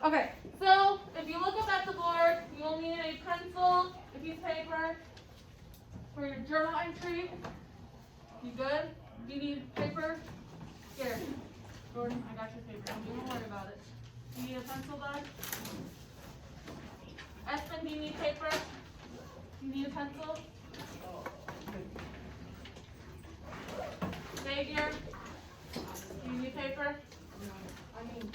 Okay, so if you look up at the board, you will need a pencil, a piece of paper for your journal entry. You good? Do you need paper? Here, Jordan, I got your paper. Don't even worry about it. You need a pencil, bud? Espen, do you need paper? Do you need a pencil? Xavier, do you need paper? I mean,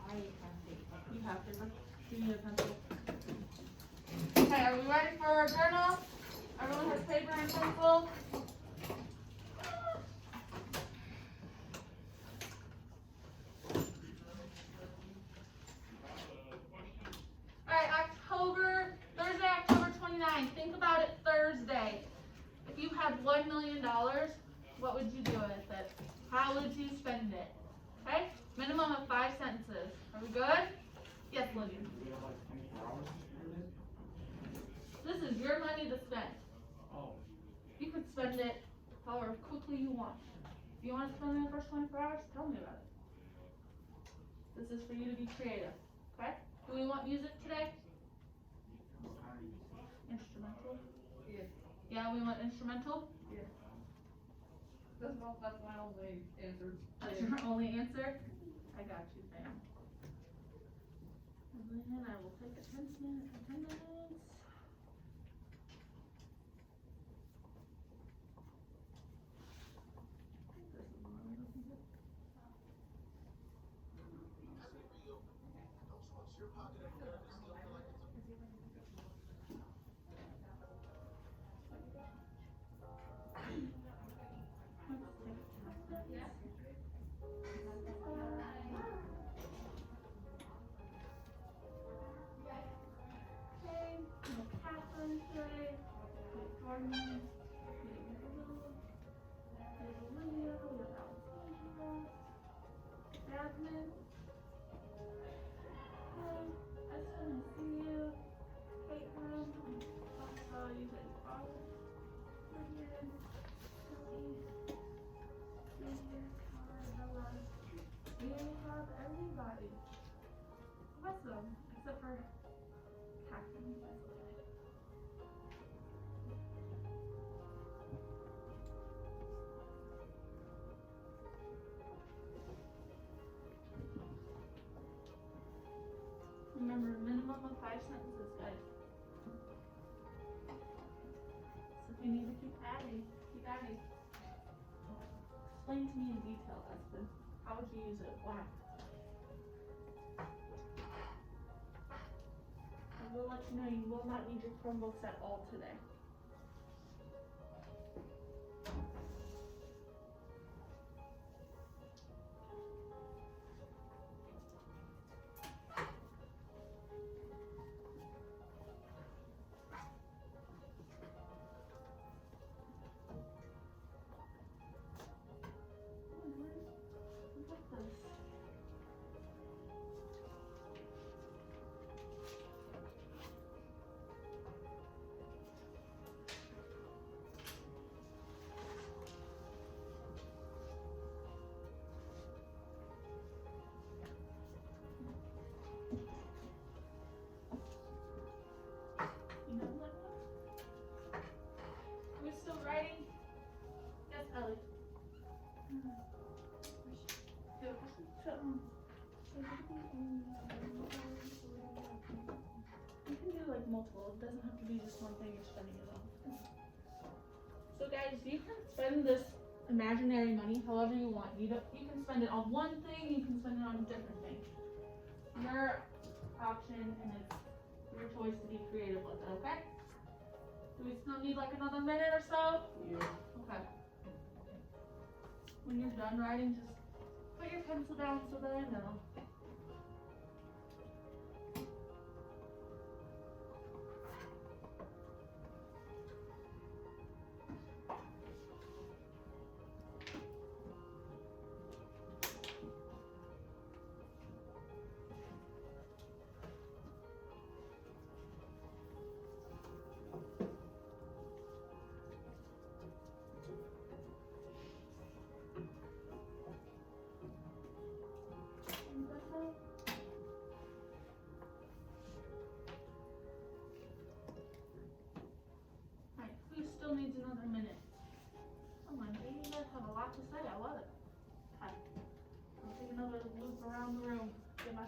I have paper. You have paper. Do you need a pencil? Okay, are we ready for our journal? Everyone has paper and pencil? Thursday, October 29th. Think about it Thursday. If you had $1 million, what would you do with it? How would you spend it? Okay? Minimum of 5 sentences. Are we good? Yes, Lydia. This is your money to spend. You can spend it however quickly you want. If you want to spend it in the first 24 hours, tell me about it. This is for you to be creative. Okay? Do we want music today? Instrumental? Yes. Yeah, we want instrumental? Yes. That's my only answer. That's your only answer? I got you, fam. And then I will take attendance. Awesome, except for Catherine. Remember, minimum of 5 sentences, guys. So if you need to keep adding, keep adding. Explain to me in detail, Espen. How would you use it? Why? I will let you know you will not need your Chromebooks at all today. Are we still writing? Yes, Ellie. You have a question? You can do like multiple. It doesn't have to be just one thing you're spending it on. So guys, you can spend this imaginary money however you want. You can spend it on one thing, you can spend it on a different thing. Your option, and it's your choice to be creative with it, okay? Do we still need like another minute or so? Yeah. Okay. When you're done writing, just put your pencil down so that I know.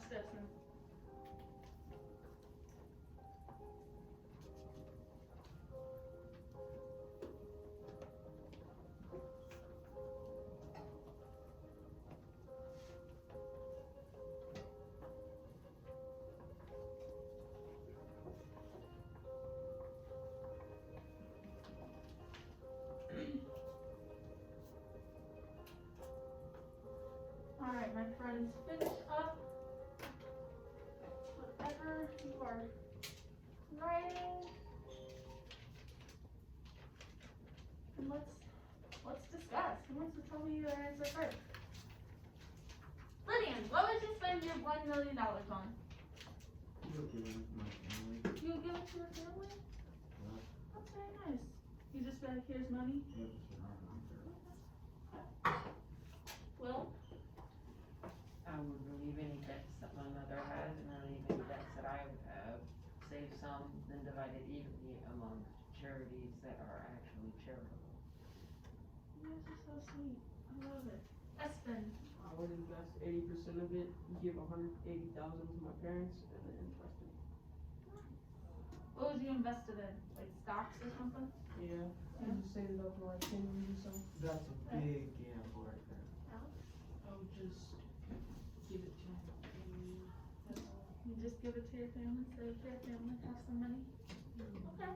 watch this. And alright, my friends, finish up whatever you are writing. And let's discuss. Who wants to tell me their answer first? Lydian, what would you spend your $1 million on? You'll give it to my family. You would give it to your family? Yeah. That's very nice. You just be like, here's money. Yeah, just an answer. Will? I would relieve any debts that my mother has and relieve any debts that I would have. Save some, then divide it evenly among charities that are actually charitable. You guys are so sweet. I love it. Espen. I would invest 80% of it, give 180,000 to my parents, and then invest it. What would you invest it in? Like stocks or something? Yeah. And just save it up for like 10 years or so. That's a big gamble right there. I would just give it to my family. That's all. You just give it to your family, save to your family, have some money. Okay.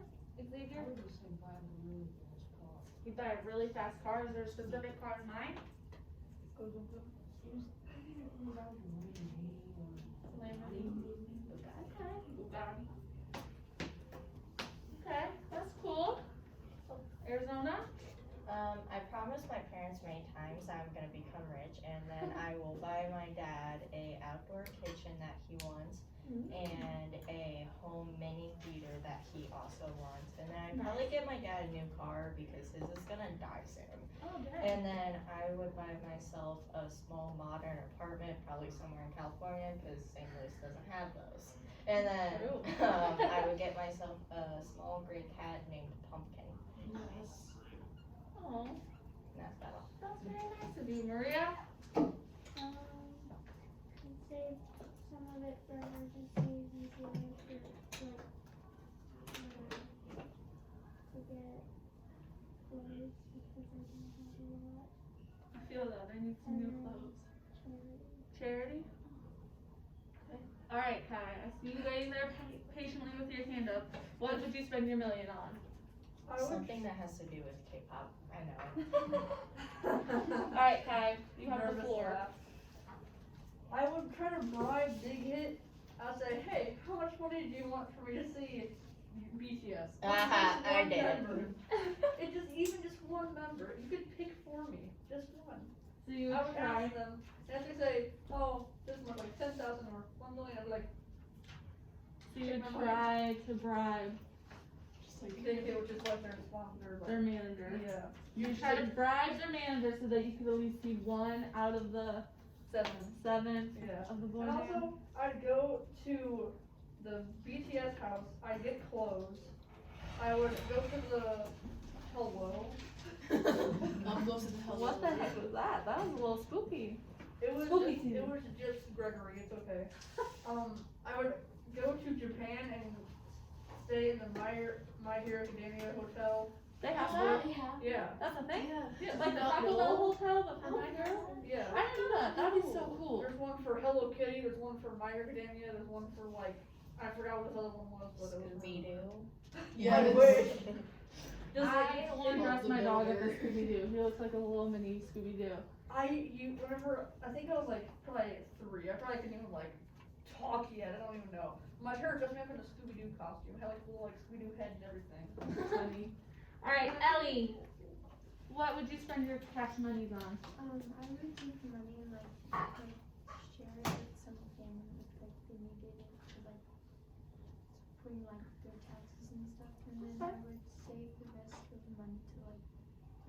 Xavier? I would just say buy a really fast car. You buy a really fast car. Is there a specific car in mind? Bugatti. Okay, that's cool. Arizona? I promised my parents many times I'm gonna become rich, and then I will buy my dad a outdoor kitchen that he wants, and a home mini theater that he also wants, and then I'd probably get my dad a new car because his is gonna die soon. Oh, dang. And then I would buy myself a small modern apartment, probably somewhere in California, because St. Louis doesn't have those. And then True. I would get myself a small gray cat named Pumpkin. Nice. Oh, And that's about all. that's very nice of you, Maria. Save some of it for emergencies and save it for to get clothes because I don't have a lot. I feel that. I need some new clothes. Charity? Okay. Alright, Kai. I see you guys there patiently with your hand up. What would you spend your $1 million on? Something that has to do with K-pop. I know. Alright, Kai. You have the Nervous floor. laugh. I would try to bribe Big Hit. I'd say, hey, how much money do you want for me to see BTS? I One did. member. It just even just one member. You could pick for me, just one. So you I would would try. ask them, and if they say, oh, this is like 10,000 or 1 million, I'd be like, So you would try to bribe Big Hit, which is like their sponsor. their manager. Yeah. You would try to bribe their manager so that you could at least see one out of the 7 Yeah. of the boy And band. also, I'd go to the BTS house, I'd get clothes, I would go to the hello. What the heck was that? That was a little spooky. It was Spooky just, season. it was just Gregory, it's okay. I would go to Japan and stay in the My Hero Academia hotel. They have that? Yeah. That's a thing? Yeah. Like the Taco Bell hotel, but for my girl? Yeah. I didn't know that. That would be so cool. There's one for Hello Kitty, there's one for My Hero Academia, there's one for like, I forgot what this other one was, but it was. Scooby-Doo. I wish. Just I I want to dress my dog as a Scooby-Doo. He looks like a little mini Scooby-Doo. Whenever, I think I was like probably 3, I probably couldn't even like talk yet, I don't even know. My parents dressed me up in a Scooby-Doo costume, had like a little like Scooby-Doo head and everything. Funny. Alright, Ellie. What would you spend your cash monies on? I would take money and like share it with some family if like they needed it for like putting like their taxes and stuff, and then I would save the rest of the money to like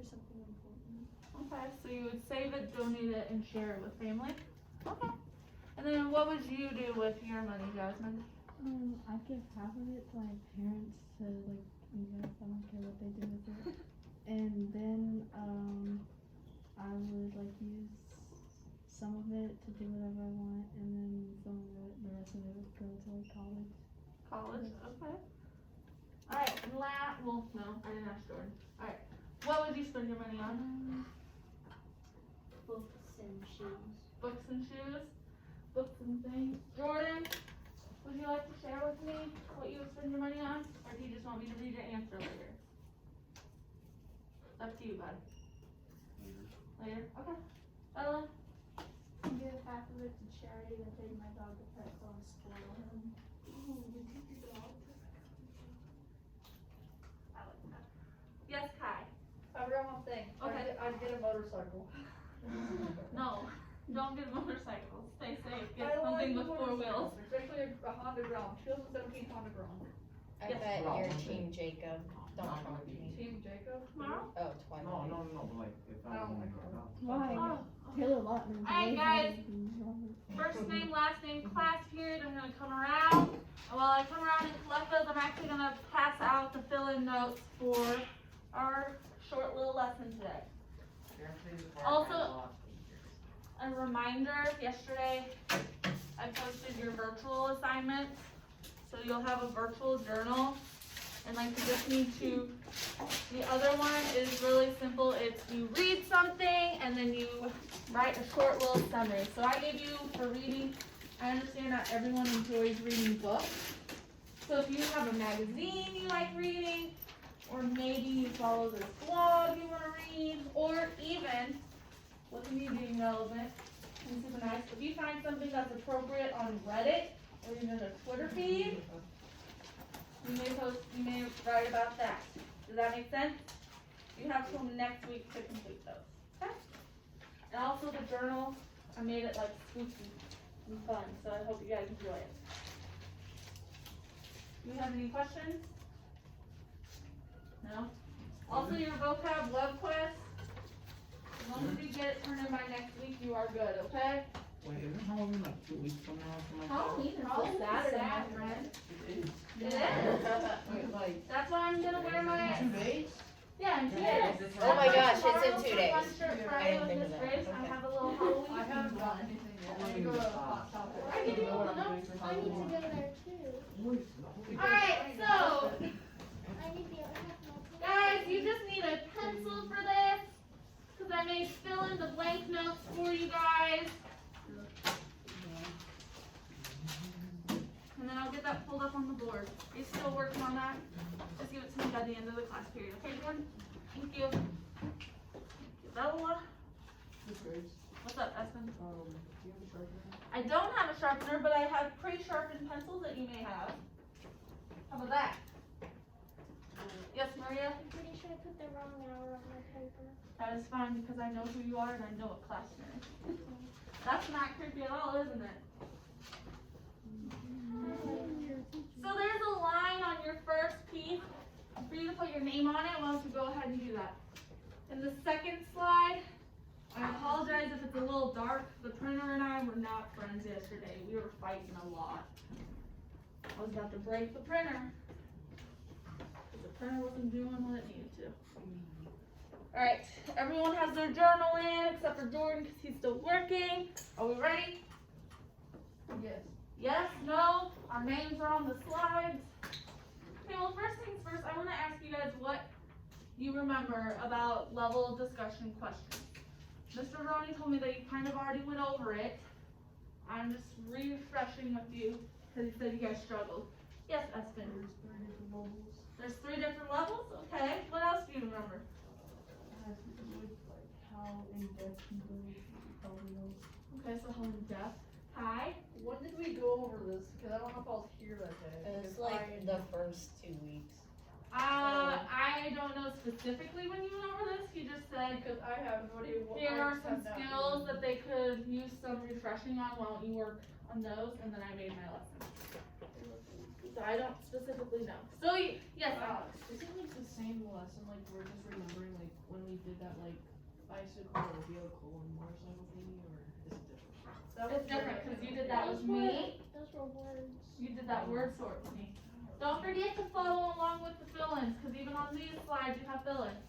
for something important. Okay, so you would save it, donate it, and share it with family? Okay. And then what would you do with your money, Jasmine? I'd give half of it to my parents to like invest. I don't care what they do with it. And then I would like use some of it to do whatever I want, and then some of college, okay. Alright, and well, no, I didn't ask Jordan. Alright, what would you spend your money on? Books and shoes. Books and shoes? Books and things. Jordan, would you like to share with me what you would spend your money on? Or do you just want me to read your answer later? Up to you, bud. Later? Okay. Bella? Give half of it to charity and take my dog to pets on spoil him. Ooh, you take your dog to I like that. Yes, Kai? I forgot one thing. Okay. I'd get a motorcycle. No, don't get a motorcycle. Stay safe. I Get something like with 4 wheels. motorcycles, especially a Honda Ground, 2017 Honda Ground. I Yes. bet Well, you're okay. Team Jacob. Don't come with me. Team Jacob. Tomorrow? Oh, Twilight. No, like, if I don't I'm like going cars. Why? Oh. Taylor Lautner. Alright, guys. First name, last name, class period. I'm gonna come around. And while I come around and collect those, I'm actually gonna pass out the fill-in notes for our short little lesson today. Also- A reminder, yesterday I posted your virtual assignments, so you'll have a virtual journal. And like you just need to, the other one is really simple. It's you read something and then you write a short little summary. So I gave you for reading, I understand not everyone enjoys reading books. So if you have a magazine you like reading, or maybe you follow this blog you want to read, or even, look at me being relevant and super nice, if you find something that's appropriate on Reddit or even a Twitter feed, you may write about that. Does that make sense? You have till next week to complete those. Okay? And also the journal, I made it like spooky and fun, so I hope you guys enjoy it. Do you have any questions? No? Also your vocab web quest, as long as you get it turned in by next week, you are good, okay? Wait, isn't Halloween like 2 weeks from now for my Halloween is this Saturday, my friend. It is. It is. Wait, like, That's why I'm gonna wear my, 2 days? yeah, in 2 Yeah, days. oh my gosh, it's in Tomorrow 2 for days. Fun Shirt I Friday didn't with think Miss of that. Grace, I Okay. have a little Halloween I haven't theme done going. anything yet. I need to go to a hot topic. I can do all the notes. I need to go there too. Alright, so, I need the other half. guys, you just need a pencil for this, cause I may fill in the blank notes for you guys. And then I'll get that pulled up on the board. Are you still working on that? Just give it to me by the end of the class period, okay, Jordan? Thank you. Bella, Miss Grace, what's up, Espen? do you have a sharpener? I don't have a sharpener, but I have pre-sharpened pencils that you may have. How about that? Yes, Maria? I'm pretty sure I put the wrong hour on my paper. That is fine because I know who you are and I know what class you're in. That's not creepy at all, isn't it? So there's a line on your first piece for you to put your name on it. Why don't you go ahead and do that? In the second slide, I apologize if it's a little dark. The printer and I were not friends yesterday. We were fighting a lot. I was about to break the printer. Because the printer wasn't doing what it needed to. Alright, everyone has their journal in except for Jordan because he's still working. Are we ready? Yes. Yes, no, our names are on the slides. Okay, well first things first, I want to ask you guys what you remember about level discussion questions. Mr. Roney told me that you kind of already went over it. I'm just refreshing with you because he said you guys struggled. Yes, Espen? There's 3 different levels? Okay, what else do you remember? Has to do with like how in depth you go, probably knows. Okay, so how in depth? Hi? When did we go over this? Because I don't know if I was here that day. It's Because like the first 2 weeks. I don't know specifically when you went over this. You just said Because I have no idea what. here I are some have that skills one. that they could use some refreshing on. Why don't you work on those? And then I made my lesson. So I don't specifically know. So yes, Alex. Is it like the same lesson, like we're just remembering like when we did that like bicycle or vehicle and motorcycle thingy, or is it different? That was It's different because you did that with Those me. Those were words. You did that word sort with me. Don't forget to follow along with the fill-ins, because even on these slides you have fill-ins.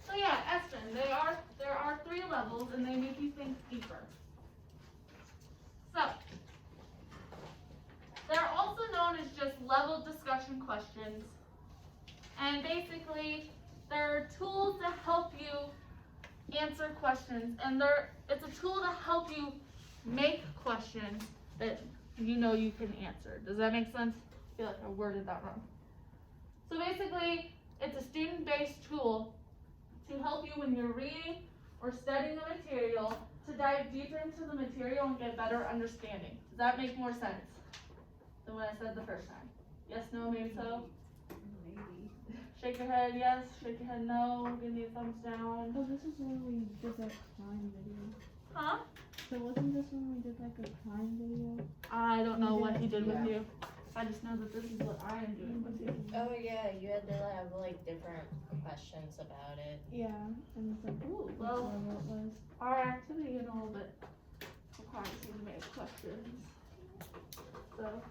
So yeah, Espen, there are 3 levels and they make you think deeper. So, they're also known shown is just level discussion questions. And basically, they're tools to help you answer questions. And it's a tool to help you make questions that you know you can answer. Does that make sense? I feel like I worded that wrong. So basically, it's a student-based tool to help you when you're reading or studying the material to dive deeper into the material and get better understanding. Does that make more sense than what I said the first time? Yes, no, maybe so? Maybe. Shake your head yes, shake your head no, give me a thumbs down. Oh, this is when we did that crime video. Huh? So wasn't this when we did like a crime video? I don't know what he did with Yeah. you. I just know that this is what I am doing with you. Oh yeah, you had to have like different questions about it. Yeah, and it's like, ooh, Well- whatever it was. Our activity in a little bit requires you to make questions. So,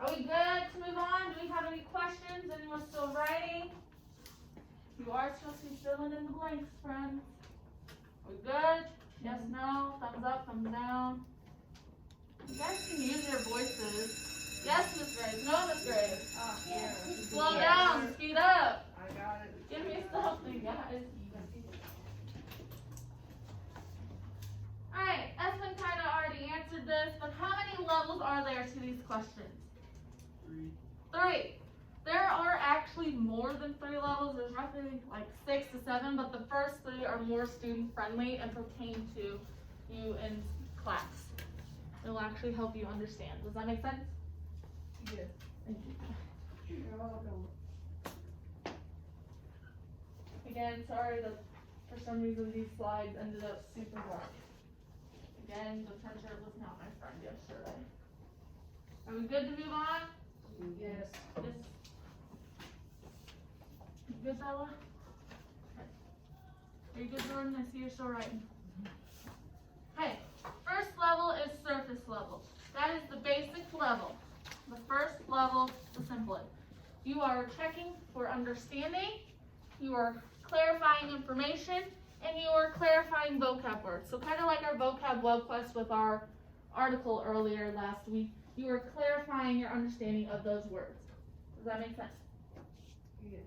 are we good to move on? Do we have any questions? Anyone still writing? You are supposed to be filling in the blanks, friends. Are we good? Yes, no, thumbs up, thumbs down. You guys can use your voices. Yes, Miss Graves. No, Miss Graves. Ah, yeah. Slow down, speed up. I got it. Give me something, guys. Alright, Espen kind of already answered this, but how many levels are there to these questions? 3. There are actually more than 3 levels. There's roughly like 6 to 7, but the first 3 are more student friendly and pertain to you in class. It will actually help you understand. Does that make sense? Yes. Thank you. You're welcome. Again, sorry that for some reason these slides ended up super dark. Again, the printer was not my friend yesterday. Are we good to move on? Yes. Yes. You good, Bella? Okay. Are you good, Jordan? I see you're still writing. Okay, first level is surface level. That is the basic level. The first level, the simplest. You are checking for understanding, you are clarifying information, and you are clarifying vocab words. So kind of like our vocab web quest with our article earlier last week, you are clarifying your understanding of those words. Does that make sense? Yes.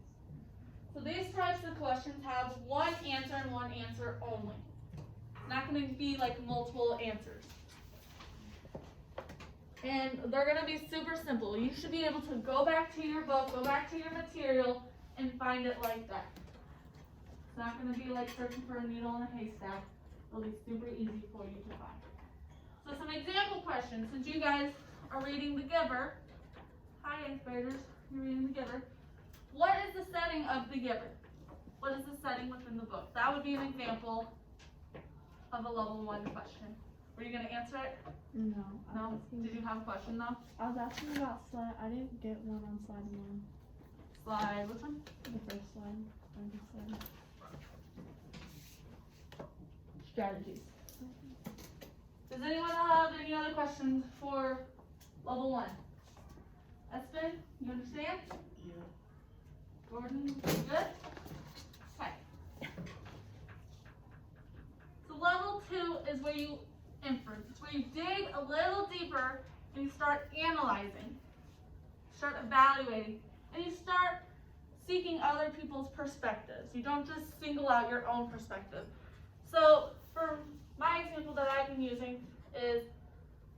So these types of questions have one answer and one answer only. It's not going to be like multiple answers. And they're going to be super simple. You should be able to go back to your book, go back to your material, and find it like that. It's not going to be like searching for a needle in a haystack. It'll be super easy for you to find. So some example questions. Since you guys are reading The Giver, hi 8th graders, you're reading The Giver. What is the setting of The Giver? What is the setting within the book? That would be an example of a level 1 question. Were you going to answer it? No. No? Did you have a question though? I was asking about slide. I didn't get one on slide 1. Slide, which one? The first slide. I just said. Strategies. Does anyone have any other questions for level 1? Espen, you understand? Yeah. Jordan, you good? Okay. So level 2 is where you inference. It's where you dig a little deeper and you start analyzing, start evaluating, and you start seeking other people's perspectives. You don't just single out your own perspective. So for my example that I've been using is,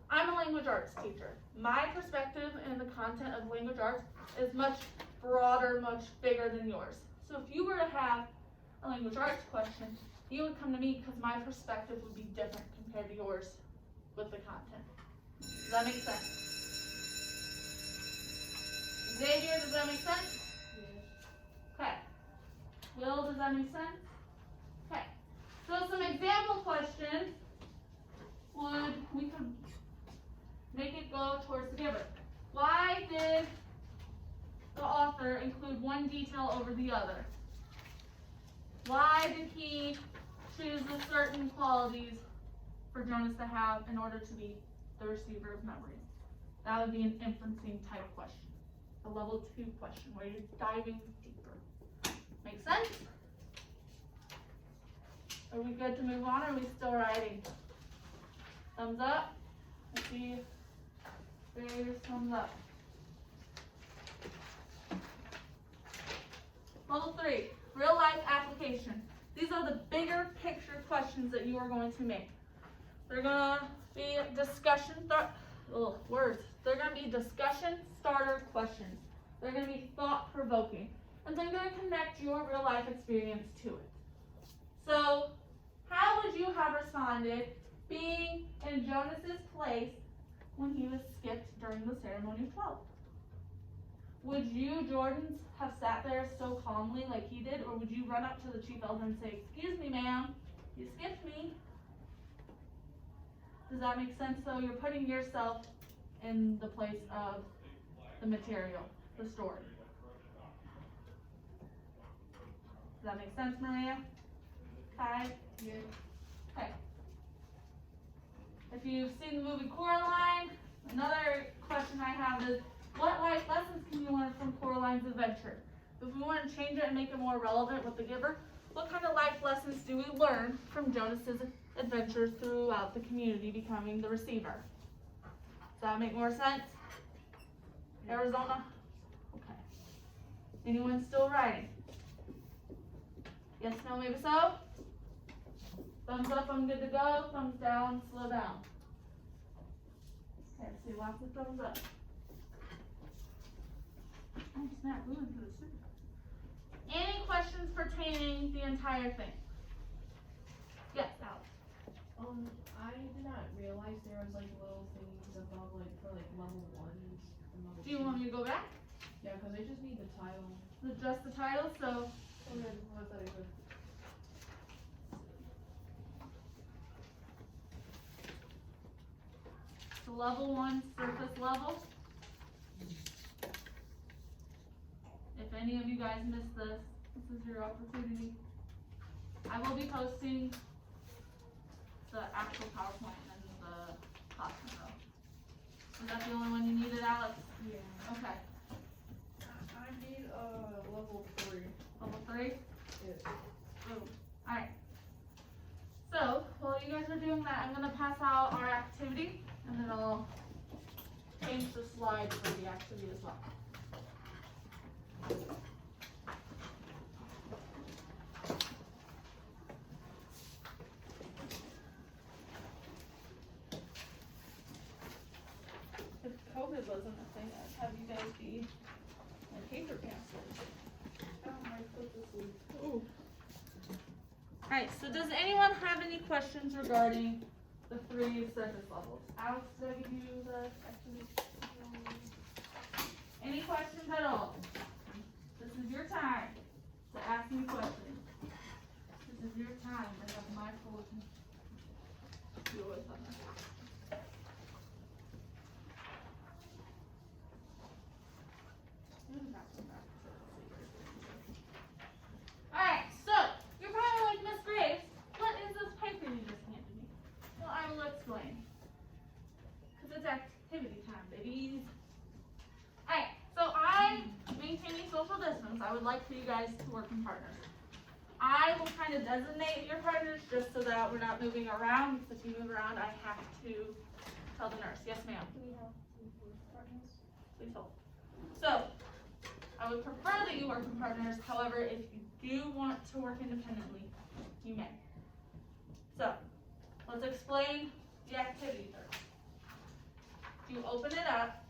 I'm a language arts teacher. My perspective in the content of language arts is much broader, much bigger than yours. So if you were to have a language arts question, you would come to me because my perspective would be different compared to yours with the content. Does that make sense? Xavier, does that make sense? Okay. Will, does that make sense? Okay. So some example questions we could make it go towards The Giver. Why did the author include one detail over the other? Why did he choose the certain qualities for Jonas to have in order to be the receiver of memories? That would be an inferencing type question. A level 2 question where you're diving deeper. Make sense? Are we good to move on, or are we still writing? Thumbs up. I see there's thumbs up. Level 3, real life application. These are the bigger picture questions that you are going to make. They're gonna be discussion, words. They're gonna be discussion starter questions. They're gonna be thought provoking. And they're gonna connect your real life experience to it. So, how would you have responded being in Jonas's place when he was skipped during the ceremony of 12? Would you, Jordan, have sat there so calmly like he did, or would you run up to the chief elder and say, "Excuse me, ma'am, you skipped me"? Does that make sense? So you're putting yourself in the place of the material, the story. Does that make sense, Maria? Kai? Yeah. Okay. If you've seen the movie Coraline, another question I have is, what life lessons can you learn from Coraline's adventure? If we want to change it and make it more relevant with the giver, what kind of life lessons do we learn from Jonas's adventures throughout the community becoming the receiver? Does that make more sense? Arizona? Okay. Anyone still writing? Yes, no, maybe so? Thumbs up, I'm good to go. Thumbs down, slow down. Okay, see lots of thumbs up. Oh snap, we went through the super. Any questions pertaining the entire thing? Yes, Alex. I did not realize there was like little things above like for like level 1 and level 2. Do you want me to go back? Yeah, because I just need the title. Just the title, so Okay, what's that even? the level 1 surface level. If any of you guys missed this, this is your opportunity. I will be posting the actual PowerPoint and the classroom though. Is that the only one you needed, Alex? Yeah. Okay. I need level 3. Level 3? Yeah. Ooh. Alright. So, while you guys are doing that, I'm gonna pass out our activity and then I'll change the slide for the activity as well. If COVID wasn't a thing, I'd have you guys be in paper pencils. Oh, my foot is loose. Ooh. Alright, so does anyone have any questions regarding the 3 surface levels? Alex, did I give you the activity? Any questions at all? This is your time to ask me questions. This is your time to have my full attention. You always have that. Alright, so you're probably like, Miss Graves, what is this paper you just handed me? Well, I will explain. Because it's activity time, babies. Alright, so maintaining social distance, I would like for you guys to work in partners. I will kind of designate your partners just so that we're not moving around, because if you move around, I have to tell the nurse. Yes, ma'am. Do we have partners? Please hold. So, I would prefer that you work in partners. However, if you do want to work independently, you may. So, let's explain the activity first. You open it up.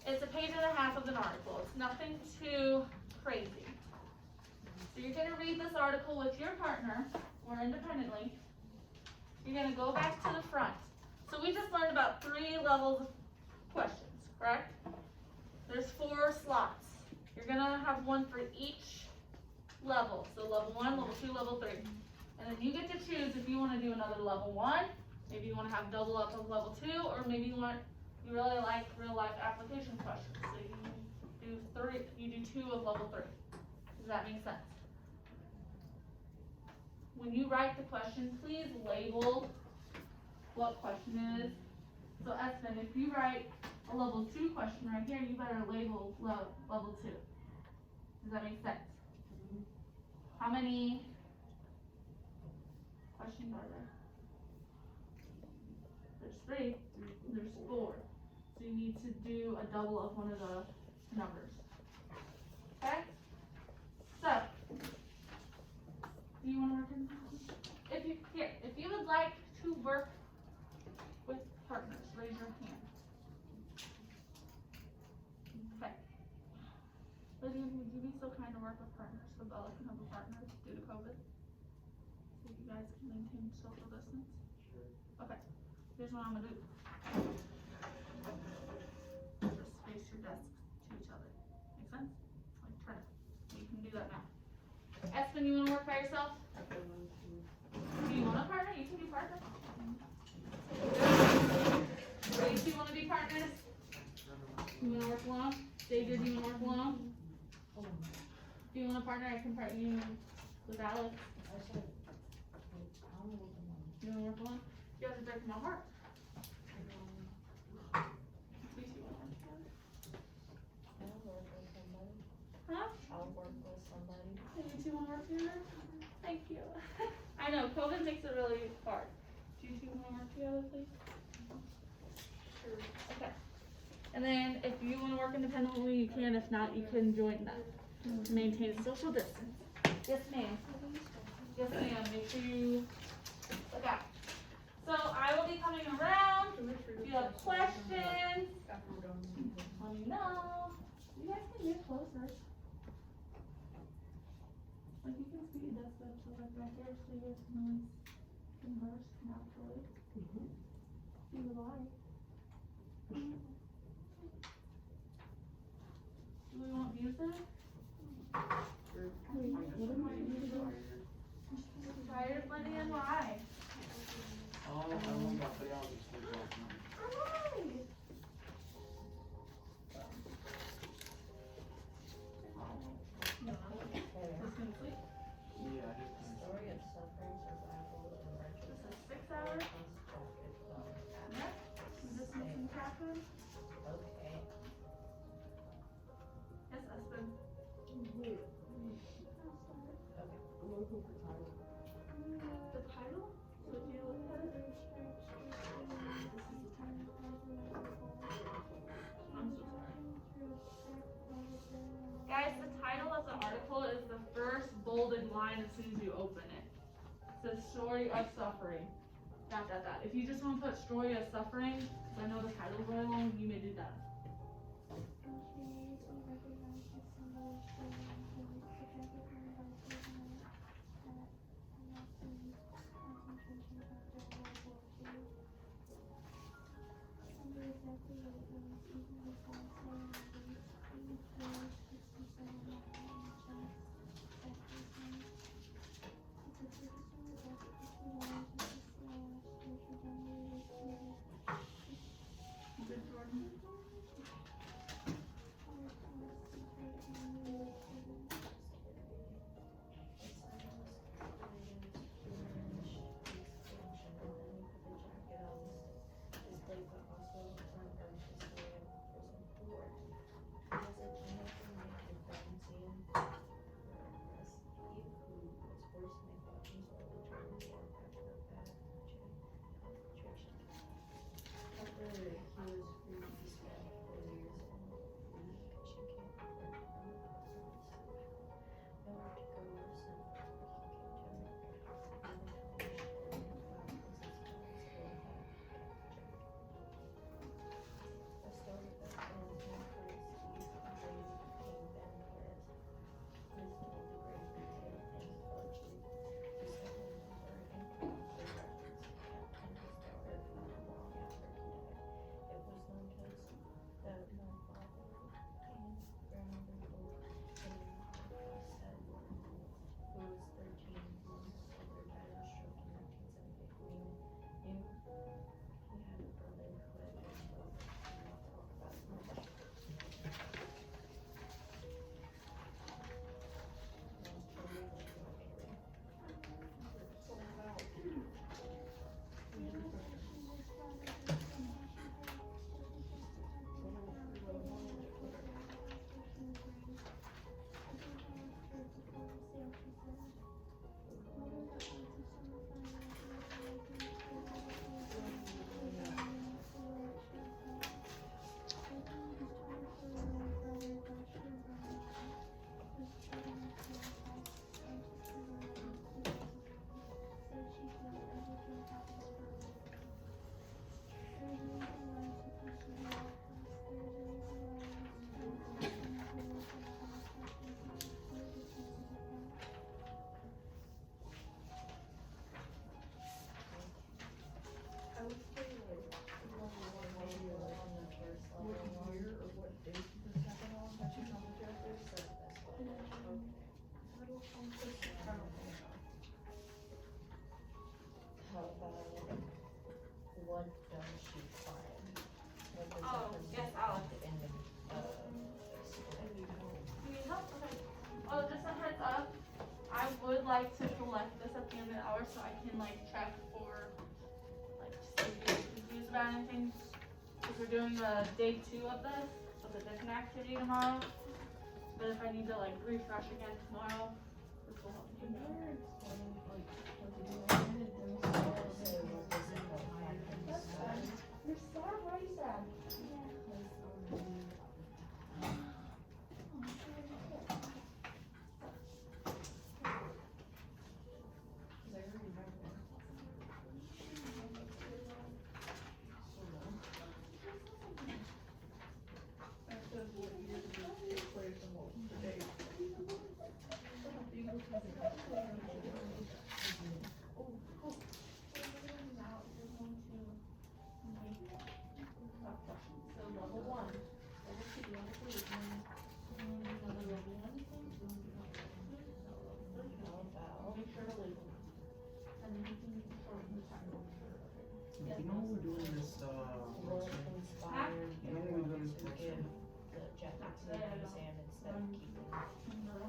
It's a page and a half of an article. It's nothing too crazy. So you're going to read this article with your partner or independently. You're going to go back to the front. So we just learned about 3 levels of questions, correct? There's 4 slots. You're going to have one for each level. So level 1, level 2, level 3. And then you get to choose if you want to do another level 1, maybe you want to have double up of level 2, or maybe you really like real life application questions. So you do 2 of level 3. Does that make sense? When you write the question, please label what question it is. So Espen, if you write a level 2 question right here, you better label level 2. Does that make sense? How many questions are there? There's 3. There's 4. So you need to do a double of one of the numbers. Okay? Do you wanna work in? If you would like to work with partners, raise your hand. Okay. Lydia, would you be so kind to work with partners so Bella can have a partner due to COVID? So you guys can maintain social distance? Sure. Okay, here's what I'm gonna do. Just face your desks to each other. Make sense? Like turn it. You can do that now. Espen, you wanna work by yourself? Do you want a partner? You can be partner. Ladies, do you wanna be partners? You wanna work alone? Xavier, do you wanna work alone? Do you want a partner? I can partner you with Alex. You wanna work alone? You guys are breaking my heart. Please, you wanna work together? I'll work with somebody. Huh? I'll work with somebody. Hey, you two wanna work together? Thank you. I know, COVID makes it really hard. Do you two wanna work together, please? Sure. Okay. And then if you wanna work independently, you can. If not, you can join them to maintain social distance. Yes, ma'am. Yes, ma'am. Make sure you look out. So I will be coming around. If you have questions, After we're done. let me know. You guys can get closer. Like you can speed this up to like right there so you guys can always converse naturally. See the light. Do we want music? Tired, Lydia, and why? Oh, I won't got put out this thing last night. Why? Just gonna sleep. Yeah, I just finished. Story of suffering, survival, and This righteousness. is 6 hours. Yeah. We just need some caffeine. Okay. Yes, husband. The title? So do you look at it? I'm so sorry. Guys, the title of the article is the first bolded line as soon as you open it. It says story of suffering. ... If you just want to put story of suffering, because I know the title is really long, you may do that. Good, Jordan. like to collect this at the end of the hour so I can like check for like just if you're confused about anything. Because we're doing day 2 of this with a different activity tomorrow. But if I need to like refresh again tomorrow, this will help me. That's fine. You're sad? Why are you sad? That says what year did it take place and what was the date. So level 1, level 2, level 3, and then another level 1. Make sure to label them. And then you can shorten the time. You know we're doing this, Wolf inspired you know we're doing this to give the jacket to the museum instead of keeping it. Yeah,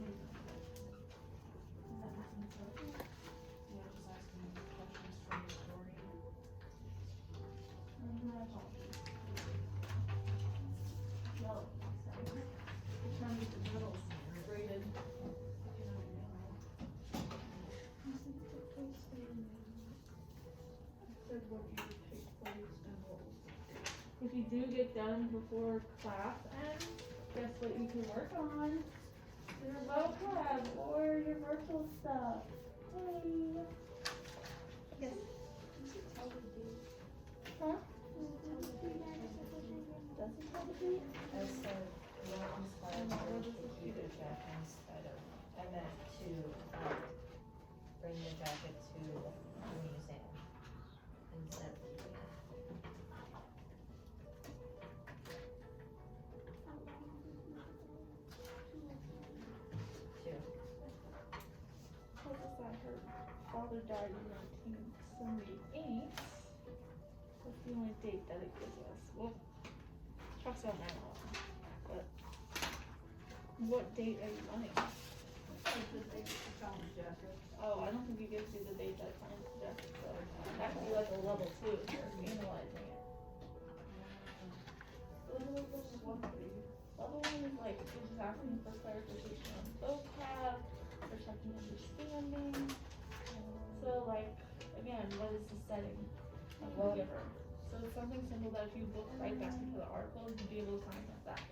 just asking questions from the story. Which one is the middle graded? Said what year it takes place and what was the date. If you do get done before class ends, guess what you can work on? Your vocab or your virtual stuff. Hey. Yes. Huh? Doesn't tell the date? I said, what inspired her to keep the jacket instead of, I meant to, bring the jacket to the museum instead of keeping it. Two. Told us that her father died in 1978. That's the only date that it gives us. Well, talks about 9/11. But what date are you running? Said the date she found the jacket. Oh, I don't think it gives you the date that time suggested, so that could be like a level 2 if you're analyzing it. Level 1 is like, it's just asking for clarification on vocab, for checking understanding. So like, again, what is the setting of the giver? So it's something simple that if you look right back into the article, you'd be able to find out that.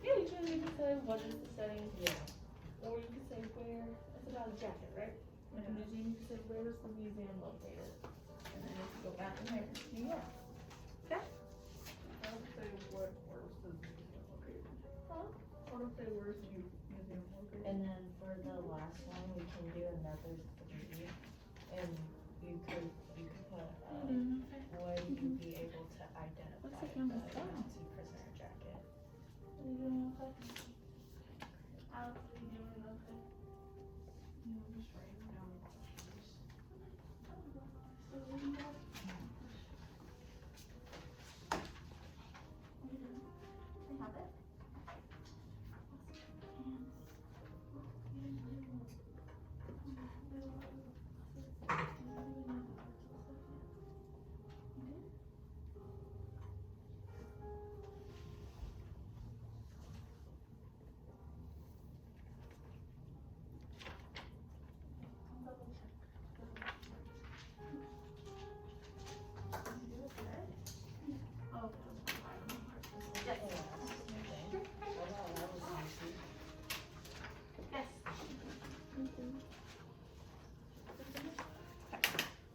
Yeah, you can say what is the setting, Yeah. or you could say where, it's about a jacket, right? Like a museum, you could say where is the museum located? And then if you go back in there, New York. I would say where's the museum located? Huh? I would say where's the museum located? And then for the last one, we can do another 3, and you could put, would you be able to identify Looks like the I'm a star. Nazi prisoner jacket? Are you doing okay? Alex, are you doing okay? Yeah, I'm just writing down the questions. So what do you have? I have it.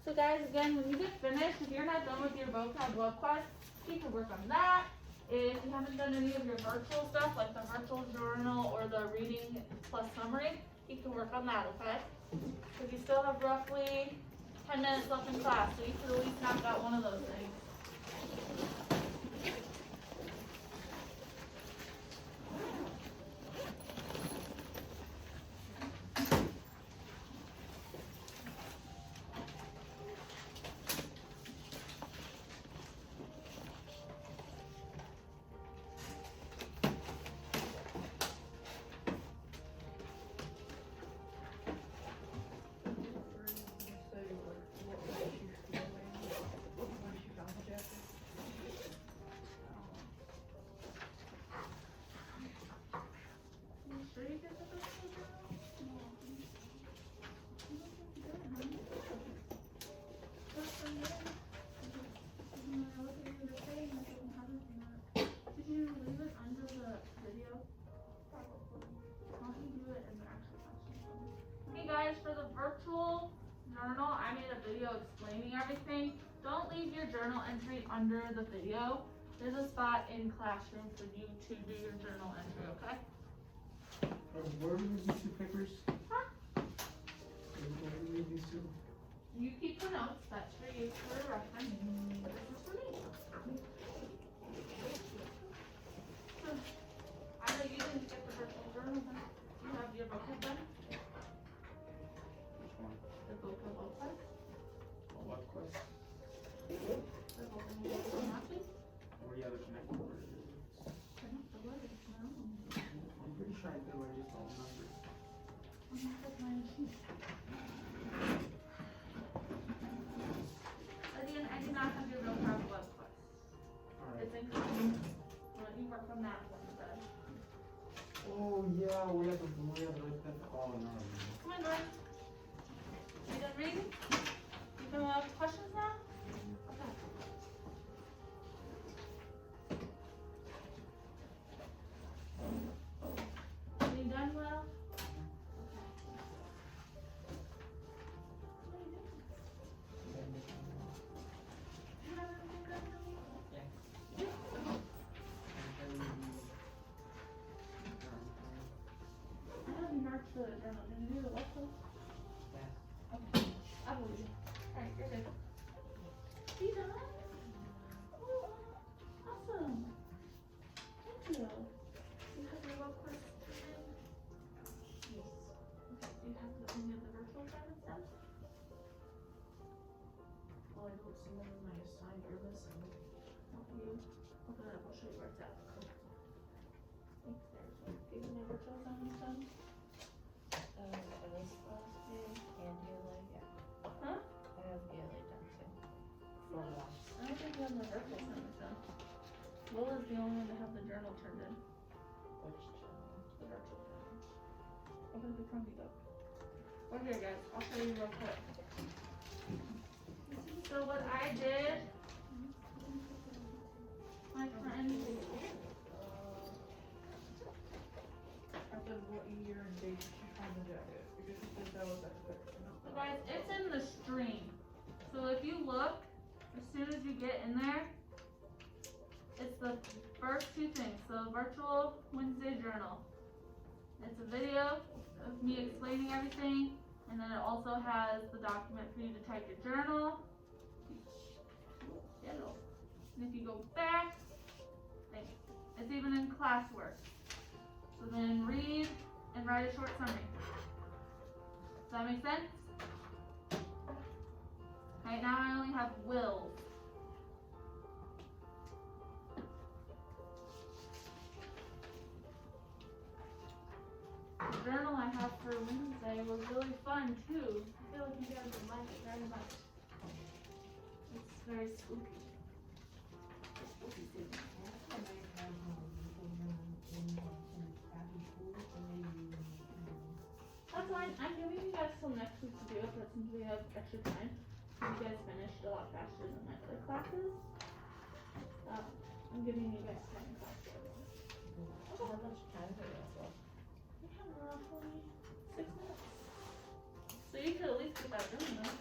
So guys, again, when you get finished, if you're not done with your vocab web quest, keep to work on that. If you haven't done any of your virtual stuff, like the virtual journal or the reading plus summary, keep to work on that, okay? Because you still have roughly 10 minutes left in class, so you could at least knock out one of those things. Did you leave it under the video? Why don't you do it in the actual classroom? Okay guys, for the virtual journal, I made a video explaining everything. Don't leave your journal entry under the video. There's a spot in classroom for you to do your journal entry, okay? Where do we leave these two papers? Huh? Where do we leave these two? You keep the notes, that's for you for reference. But this is for me. So, I know you didn't get the virtual journal done. You have your vocab done? Which one? The vocab class? Oh, what quest? The vocab matches? Where the other connected words? Connect the letters, no. I'm pretty sure I did, I just don't remember. Again, I do not have your vocab web quest. Alright. It's incomplete. Let me work on that one instead. Oh, yeah, we have to write that. Oh, no. Come on, Glenn. You done reading? You come up with questions now? Okay. Are you done well? I know you marked the journal. Did you do the what post? Yes. Okay. I believe you. Alright, you're good. You done? Oh, awesome. Thank you. You have your web course in? Yes. Okay, do you have any of the virtual assignments done? Well, I don't see them in my assigned or listen. Okay, you open it up. I'll show you where it's at. Thanks, there's one. Do you have any virtual assignments done? At least last year and yearly, yeah. Huh? I have yearly done too. For one. I don't think you have the virtual assignments done. Lola's the only one to have the journal turned in. Which channel? The virtual journal. Open the Chromebook up. Well, here guys, I'll show you real quick. So what I did, my friend, I said, what year and date did you find the jacket? Because she said that was at the picture. so guys, it's in the stream. So if you look, as soon as you get in there, it's the first two things. So virtual Wednesday journal. It's a video of me explaining everything, and then it also has the document for you to type your journal. Hello. And if you go back, thank you. It's even in classwork. So then read and write a short summary. Does that make sense? Right now I only have wills. The journal I have for Wednesday was really fun too. I feel like you guys would like it very much. It's very spooky. Spooky season. That's fine. I'm giving you guys till next week to do it, but since we have extra time, you guys finished a lot faster than my other classes. I'm giving you guys time in class. How much time do we have left? We have roughly 6 minutes. So you could at least get that done though.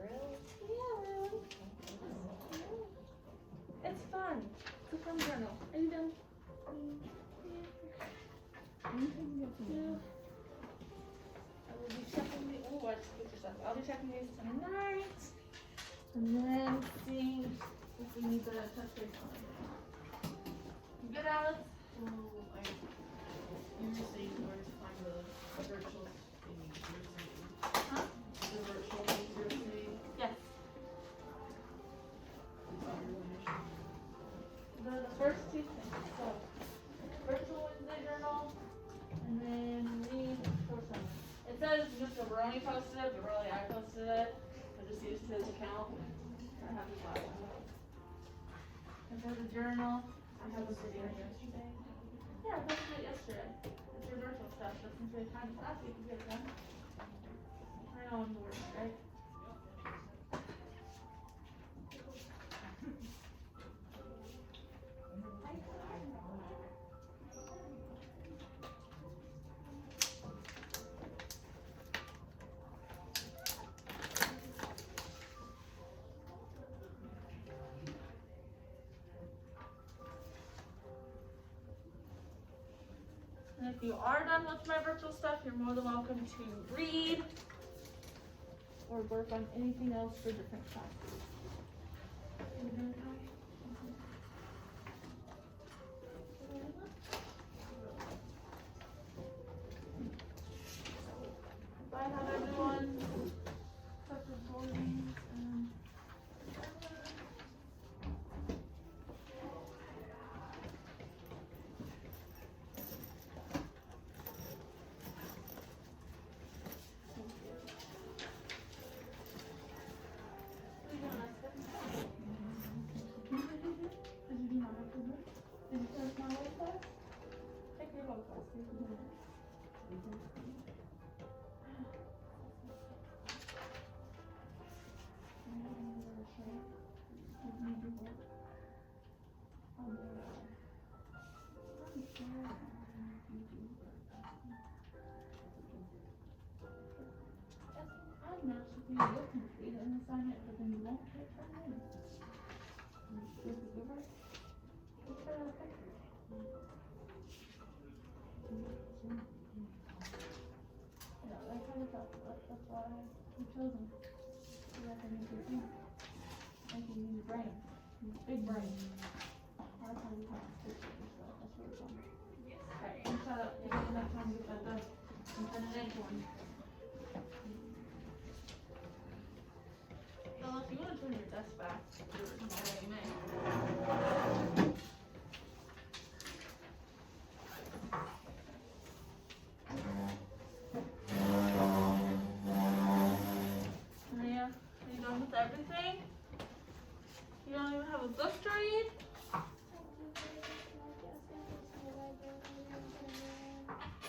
Really? Yeah, really. It's fun. It's a fun journal. Are you done? Yeah. I will be checking the. Oh, I just put yourself. I'll be checking these tonight, and then seeing if we need to touch base on it. You good, Alex? So, you were saying where to find the virtual thingy, you were saying. Huh? The virtual things you were saying, Yes. it's on your donation. The first two things. So, virtual Wednesday journal, and then read short summary. It says Mr. Baroni posted it, but really I posted it. I just used his account. I have his last one. And for the journal, I have a video yesterday. Yeah, I posted it yesterday. It's your virtual stuff, but since we have time in class, we can get it done. I know I'm the worst, right? if you are done with my virtual stuff, you're more than welcome to read or work on anything else for different classes. Bye, have everyone. Such recordings and. You will complete an assignment, but then you won't get from me. This is over. Let's try to fix it. Yeah, I kind of felt that. That's why I chose them. So that they need to think. I can use brain. Big brain. A lot of times you have to fix it yourself. That's what it's on. Okay, and shut up. You don't have enough time to get that done. And turn it into one. Well, if you want to turn your desk back, do it tomorrow, you may. Maria, are you done with everything? You don't even have a book to read?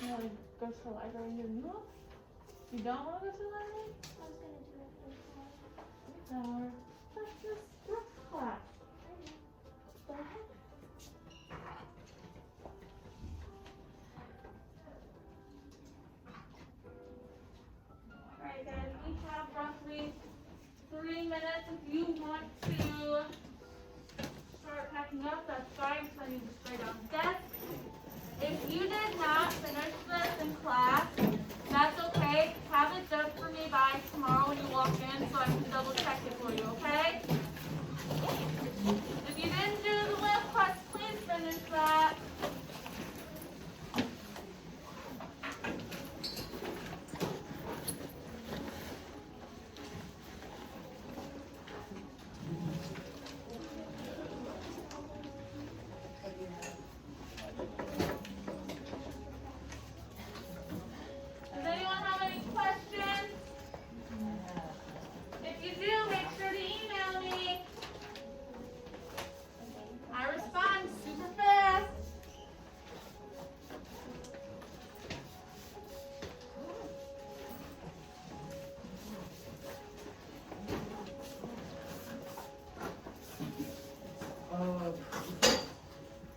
You want to go to the library and get a new book? You don't want to go to the library? Or that's just stress class. The heck? Alright guys, we have roughly 3 minutes if you want to start packing up, that's fine, because I need to spray down the desk. If you did not finish this in class, that's okay. Have it done for me by tomorrow when you walk in so I can double check it for you,